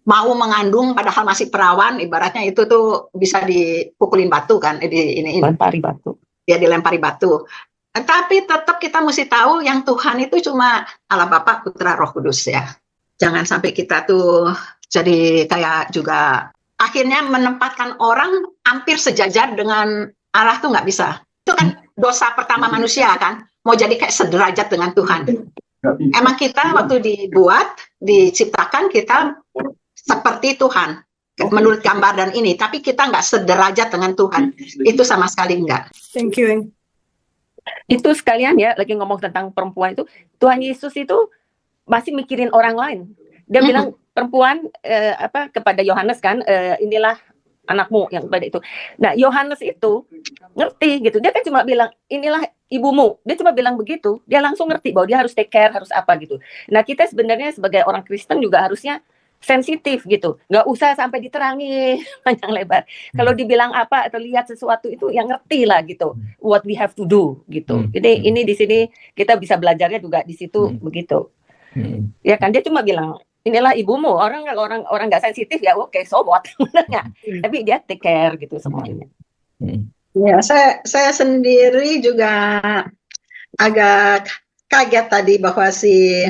H: mau mengandung padahal masih perawan, ibaratnya itu tuh bisa dipukulin batu kan,
B: Lempari batu.
H: Ya, dilempari batu. Tapi tetap kita mesti tahu yang Tuhan itu cuma Allah Bapa, Putra, Roh Kudus ya. Jangan sampai kita tuh jadi kayak juga akhirnya menempatkan orang hampir sejajar dengan Allah tuh nggak bisa. Itu kan dosa pertama manusia kan, mau jadi kayak sederajat dengan Tuhan. Emang kita waktu diciptakan kita seperti Tuhan menurut gambar dan ini, tapi kita nggak sederajat dengan Tuhan, itu sama sekali enggak.
I: Thank you.
B: Itu sekalian ya, lagi ngomong tentang perempuan itu, Tuhan Yesus itu masih mikirin orang lain. Dia bilang perempuan kepada Yohanes kan, inilah anakmu yang pada itu. Nah, Yohanes itu ngerti gitu. Dia kan cuma bilang, inilah ibumu. Dia cuma bilang begitu. Dia langsung ngerti bahwa dia harus take care, harus apa gitu. Nah, kita sebenarnya sebagai orang Kristen juga harusnya sensitif gitu. Nggak usah sampai diterangi panjang lebar. Kalau dibilang apa atau lihat sesuatu itu yang ngerti lah gitu. What we have to do gitu. Ini di sini kita bisa belajarnya juga di situ begitu. Ya kan, dia cuma bilang inilah ibumu. Orang nggak sensitif ya oke, so what sebenarnya. Tapi dia take care gitu semuanya.
H: Ya, saya sendiri juga agak kaget tadi bahwa si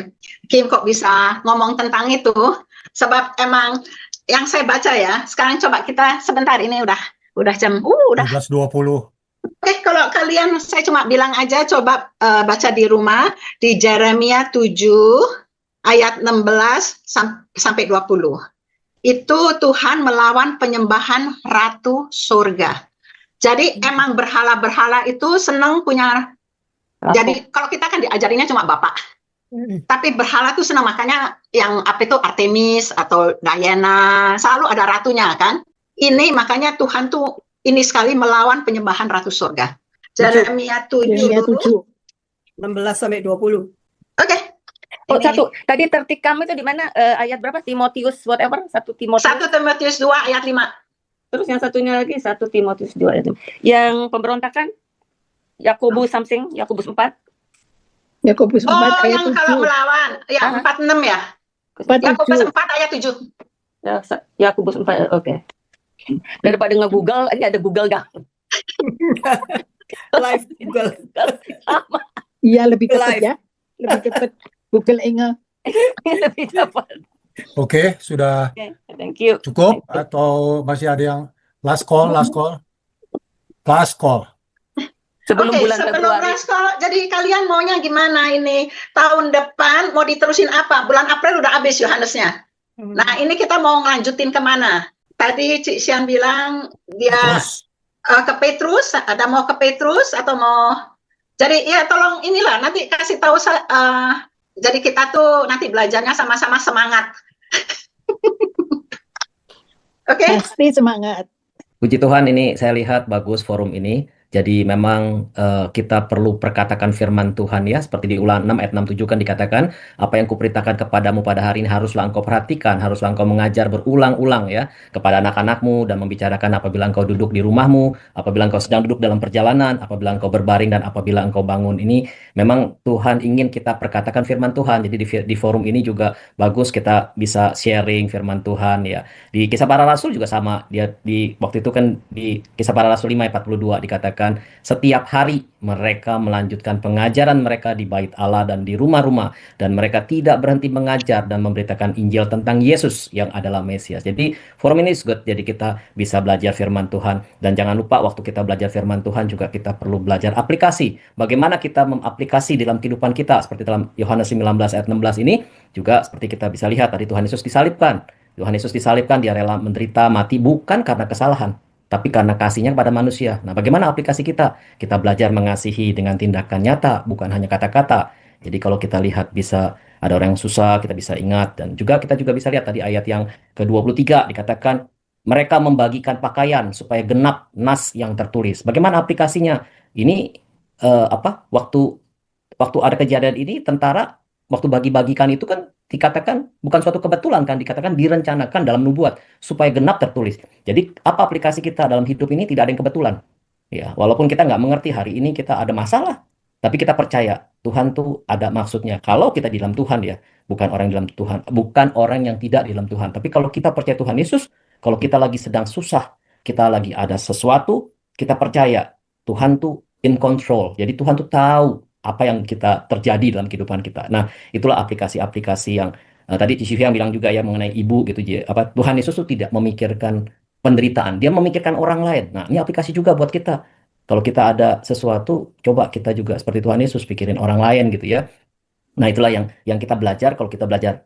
H: Kim kok bisa ngomong tentang itu. Sebab emang yang saya baca ya, sekarang coba kita sebentar, ini udah jam
C: 12.20.
H: Oke, kalau kalian, saya cuma bilang aja, coba baca di rumah di Yeremia 7 ayat 16 sampai 20. Itu Tuhan melawan penyembahan Ratu Surga. Jadi emang berhala-berhala itu senang punya. Jadi kalau kita kan diajarinya cuma Bapak. Tapi berhala itu senang, makanya yang Artemis atau Diana selalu ada ratunya kan. Ini makanya Tuhan tuh ini sekali melawan penyembahan ratu surga. Yeremia 7
E: Yeremia
H: dulu.
E: 7.
I: 16 sampai 20.
H: Oke.
B: Oh,
H: Ini
B: satu. Tadi tertikam itu di mana? Ayat berapa? Timotius whatever? 1 Timotius.
H: 1 Timotius 2 ayat 5.
B: Terus yang satunya lagi 1 Timotius 2 ayat 5. Yang pemberontakan? Yakobus something, Yakobus 4.
E: Yakobus 4
H: Oh,
E: ayat
H: yang kalau
E: 7.
H: melawan. Ya,
B: Ah.
H: 46 ya.
E: 4
H: Yakobus
E: 7.
H: 4 ayat 7.
B: Yakobus 4. Oke. Daripada nge-Google, ini ada Google dah.
I: Live Google.
B: Sama.
E: Iya, lebih cepat
I: Live.
E: ya. Lebih cepat. Google Inge.
B: Lebih cepat.
C: Oke, sudah
B: Oke, thank you.
C: cukup atau masih ada yang last call?
B: Sebelum
H: Oke,
B: bulan
H: sebelum
B: Februari.
H: Raskol, jadi kalian maunya gimana ini? Tahun depan mau diterusin apa? Bulan April udah habis Yohanesnya. Nah, ini kita mau ngelanjutin kemana? Tadi Cik Sian bilang dia
C: Terus
H: ke Petrus, ada mau ke Petrus atau mau... Jadi ya tolong inilah, nanti kasih tahu jadi kita tuh nanti belajarnya sama-sama semangat. Oke?
E: Pasti semangat.
J: Puji Tuhan, ini saya lihat bagus forum ini. Jadi memang kita perlu perkatakan firman Tuhan ya, seperti di Ulangan 6 ayat 6-7 kan dikatakan, apa yang kuperintahkan kepadamu pada hari ini haruslah engkau perhatikan, haruslah engkau mengajar berulang-ulang ya kepada anak-anakmu dan membicarakan apabila engkau duduk di rumahmu, apabila engkau sedang duduk dalam perjalanan, apabila engkau berbaring dan apabila engkau bangun. Ini memang Tuhan ingin kita perkatakan firman Tuhan. Jadi di forum ini juga bagus kita bisa sharing firman Tuhan ya. Di Kisah Para Rasul juga sama. Dia di waktu itu kan di Kisah Para Rasul 5 ayat 42 dikatakan setiap hari mereka melanjutkan pengajaran mereka di bait Allah dan di rumah-rumah, dan mereka tidak berhenti mengajar dan memberitakan Injil tentang Yesus yang adalah Mesias. Jadi forum ini good. Jadi kita bisa belajar firman Tuhan, dan jangan lupa waktu kita belajar firman Tuhan juga kita perlu belajar aplikasi. Bagaimana kita mengaplikasi dalam kehidupan kita, seperti dalam Yohanes 19 ayat 16 ini juga seperti kita bisa lihat tadi Tuhan Yesus disalibkan. Tuhan Yesus disalibkan, dia rela menderita mati bukan karena kesalahan, tapi karena kasihnya kepada manusia. Nah, bagaimana aplikasi kita? Kita belajar mengasihi dengan tindakan nyata, bukan hanya kata-kata. Jadi kalau kita lihat bisa ada orang yang susah, kita bisa ingat. Dan juga kita juga bisa lihat tadi ayat yang ke-23 dikatakan, mereka membagikan pakaian supaya genap nas yang tertulis. Bagaimana aplikasinya? Ini waktu ada kejadian ini, tentara waktu bagi-bagikan itu kan dikatakan bukan suatu kebetulan kan, dikatakan direncanakan dalam nubuat supaya genap tertulis. Jadi apa aplikasi kita dalam hidup ini? Tidak ada yang kebetulan. Ya, walaupun kita nggak mengerti hari ini kita ada masalah, tapi kita percaya Tuhan tuh ada maksudnya. Kalau kita di dalam Tuhan ya, bukan orang dalam Tuhan, bukan orang yang tidak di dalam Tuhan. Tapi kalau kita percaya Tuhan Yesus, kalau kita lagi sedang susah, kita lagi ada sesuatu, kita percaya Tuhan tuh in control. Jadi Tuhan tuh tahu apa yang kita terjadi dalam kehidupan kita. Nah, itulah aplikasi-aplikasi yang tadi Cici yang bilang juga ya mengenai ibu gitu. Tuhan Yesus tuh tidak memikirkan penderitaan, dia memikirkan orang lain. Nah, ini aplikasi juga buat kita. Kalau kita ada sesuatu, coba kita juga seperti Tuhan Yesus pikirin orang lain gitu ya. Nah, itulah yang kita belajar. Kalau kita belajar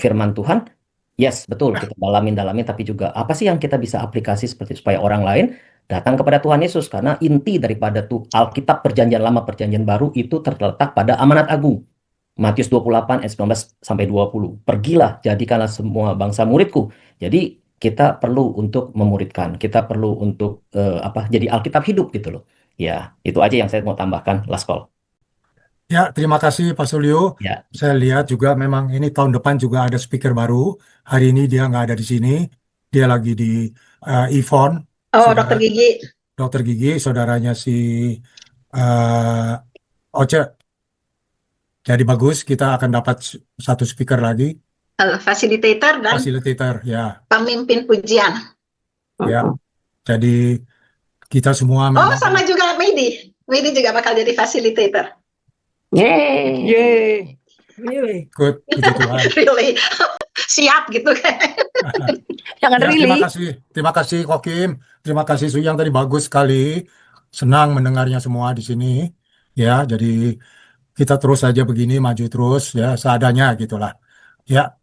J: firman Tuhan, yes, betul, kita dalamin, tapi juga apa sih yang kita bisa aplikasi seperti supaya orang lain datang kepada Tuhan Yesus, karena inti daripada Alkitab Perjanjian Lama Perjanjian Baru itu terletak pada amanat agung. Matius 28 ayat 19 sampai 20. Pergilah, jadikanlah semua bangsa muridku. Jadi kita perlu untuk memuridkan, kita perlu untuk jadi Alkitab hidup gitu loh. Ya, itu aja yang saya mau tambahkan. Last call.
C: ya, terima kasih Pak Sulio.
J: Ya.
C: Saya lihat juga memang ini tahun depan juga ada speaker baru. Hari ini dia nggak ada di sini. Dia lagi di Yvonne.
H: Oh, Dokter Gigi.
C: Dokter Gigi, saudaranya si Oce. Jadi bagus, kita akan dapat satu speaker lagi.
H: Fasilitator dan
C: Fasilitator, ya.
H: pemimpin pujian.
C: Ya. Jadi kita semua
H: Oh,
C: memang
H: sama juga Medi. Medi juga bakal jadi fasilitator.
B: Yeay.
I: Really?
C: ikut, puji Tuhan.
H: Really? Siap gitu kan.
B: Jangan
C: Ya,
B: really.
C: terima kasih Kokim, terima kasih Suyang, tadi bagus sekali, senang mendengarnya semua di sini. Ya, jadi kita terus saja begini, maju terus ya, seadanya gitulah. Ya,